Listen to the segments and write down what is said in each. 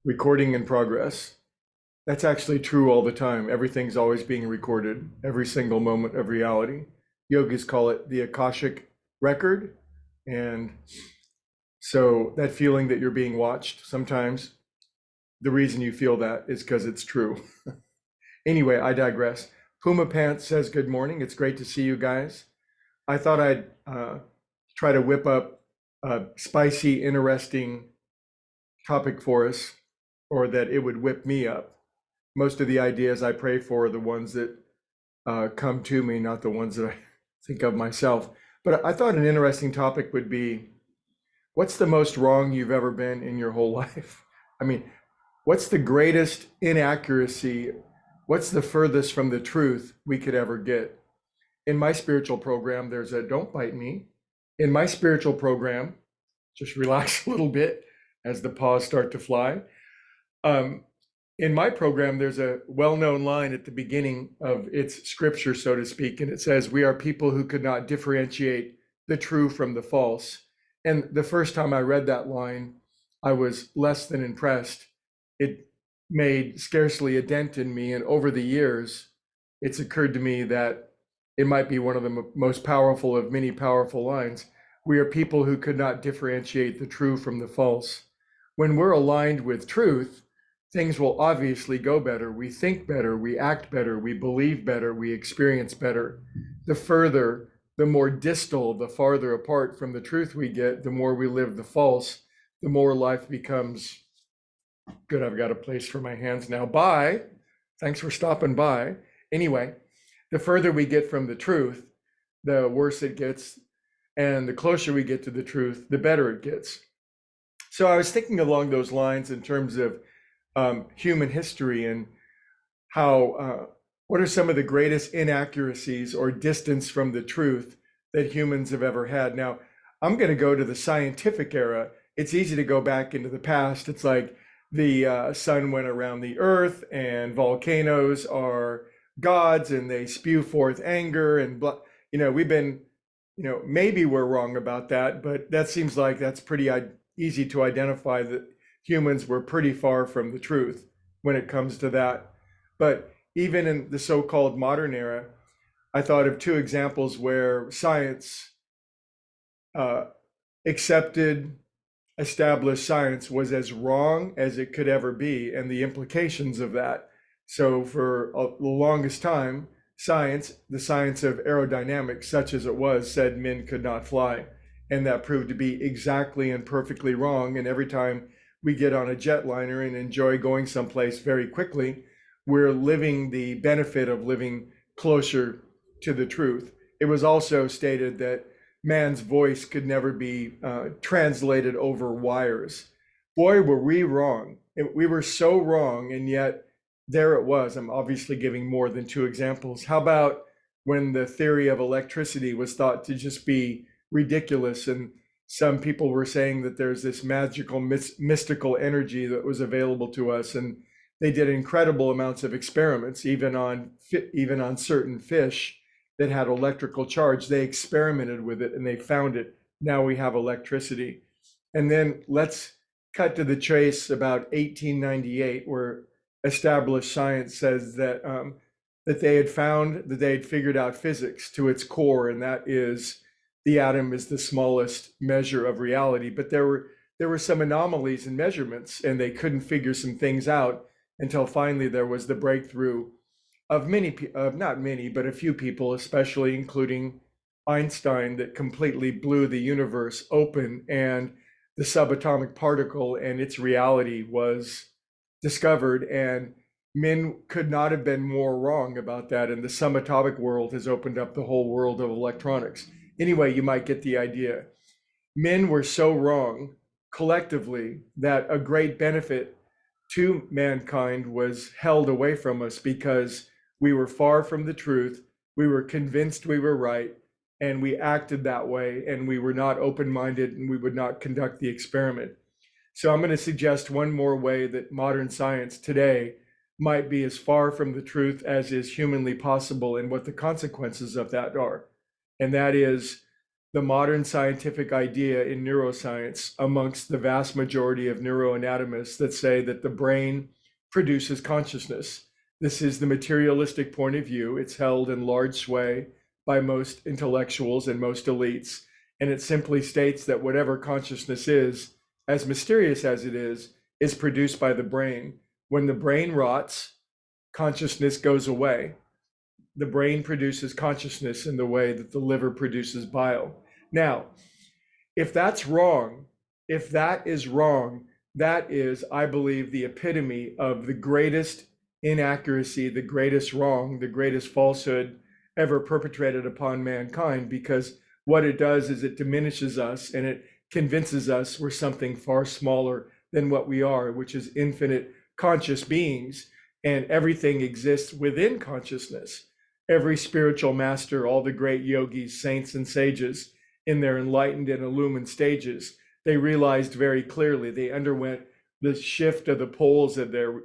recording in progress. That's actually true all the time. Everything's always being recorded, every single moment of reality. Yogis call it the Akashic record. And so that feeling that you're being watched, sometimes the reason you feel that is because it's true. Anyway, I digress. Puma Pants says, good morning. It's great to see you guys. I thought I'd try to whip up a spicy, interesting topic for us, or that it would whip me up. Most of the ideas I pray for are the ones that come to me, not the ones that I think of myself. But I thought an interesting topic would be, what's the most wrong you've ever been in your whole life? I mean, what's the greatest inaccuracy? What's the furthest from the truth we could ever get? In my spiritual program, there's a don't bite me. In my spiritual program, just relax a little bit as the paws start to fly. In my program, there's a well-known line at the beginning of its scripture, so to speak, and it says, we are people who could not differentiate the true from the false. And the first time I read that line, I was less than impressed. It made scarcely a dent in me, and over the years, it's occurred to me that it might be one of the most powerful of many powerful lines. We are people who could not differentiate the true from the false. When we're aligned with truth, things will obviously go better. We think better, we act better, we believe better, we experience better. The further, the more distal, the farther apart from the truth we get, the more we live the false, the more life becomes good. I've got a place for my hands now. Bye. Thanks for stopping by. Anyway, the further we get from the truth, the worse it gets. And the closer we get to the truth, the better it gets. So I was thinking along those lines in terms of human history and how, what are some of the greatest inaccuracies or distance from the truth that humans have ever had? Now, I'm going to go to the scientific era. It's easy to go back into the past. It's like the sun went around the earth and volcanoes are gods and they spew forth anger and blah. We've been, maybe we're wrong about that, but that seems like that's pretty easy to identify that humans were pretty far from the truth when it comes to that. But even in the so-called modern era, I thought of two examples where science, accepted, established science was as wrong as it could ever be, and the implications of that. So for the longest time, the science of aerodynamics, such as it was, said men could not fly. And that proved to be exactly and perfectly wrong. And every time we get on a jetliner and enjoy going someplace very quickly, we're living the benefit of living closer to the truth. It was also stated that man's voice could never be translated over wires. Boy, were we wrong. We were so wrong, and yet there it was. I'm obviously giving more than two examples. How about when the theory of electricity was thought to just be ridiculous, and some people were saying that there's this magical, mystical energy that was available to us, and they did incredible amounts of experiments, even on certain fish that had electrical charge. They experimented with it and they found it. Now we have electricity. And then let's cut to the chase about 1898, where established science says that that they had figured out physics to its core, and that is the atom is the smallest measure of reality. But there were some anomalies in measurements, and they couldn't figure some things out until finally there was the breakthrough of not many, but a few people, especially including Einstein, that completely blew the universe open, and the subatomic particle and its reality was discovered. And men could not have been more wrong about that. And the subatomic world has opened up the whole world of electronics. Anyway, you might get the idea. Men were so wrong collectively that a great benefit to mankind was held away from us because we were far from the truth. We were convinced we were right, and we acted that way, and we were not open-minded, and we would not conduct the experiment. So I'm going to suggest one more way that modern science today might be as far from the truth as is humanly possible, and what the consequences of that are. And that is the modern scientific idea in neuroscience amongst the vast majority of neuroanatomists that say that the brain produces consciousness. This is the materialistic point of view. It's held in large sway by most intellectuals and most elites. And it simply states that whatever consciousness is, as mysterious as it is produced by the brain. When the brain rots, consciousness goes away. The brain produces consciousness in the way that the liver produces bile. Now, if that's wrong, if that is wrong, that is, I believe, the epitome of the greatest inaccuracy, the greatest wrong, the greatest falsehood ever perpetrated upon mankind, because what it does is it diminishes us and it convinces us we're something far smaller than what we are, which is infinite conscious beings, and everything exists within consciousness. Every spiritual master, all the great yogis, saints, and sages in their enlightened and illumined stages, they realized very clearly, they underwent the shift of the poles of their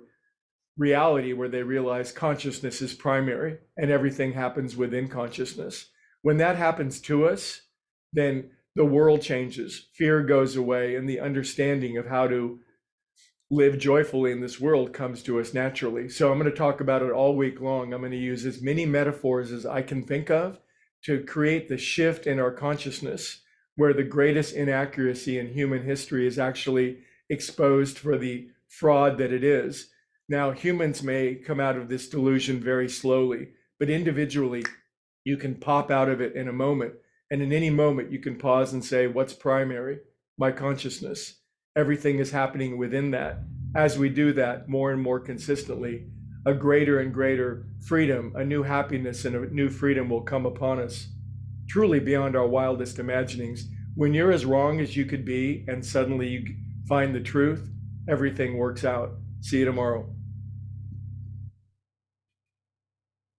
reality where they realized consciousness is primary and everything happens within consciousness. When that happens to us, then the world changes, fear goes away, and the understanding of how to live joyfully in this world comes to us naturally. So I'm going to talk about it all week long. I'm going to use as many metaphors as I can think of to create the shift in our consciousness where the greatest inaccuracy in human history is actually exposed for the fraud that it is. Now, humans may come out of this delusion very slowly, but individually, you can pop out of it in a moment. And in any moment, you can pause and say, what's primary? My consciousness. Everything is happening within that. As we do that more and more consistently, a greater and greater freedom, a new happiness and a new freedom will come upon us, truly beyond our wildest imaginings. When you're as wrong as you could be and suddenly you find the truth, everything works out. See you tomorrow.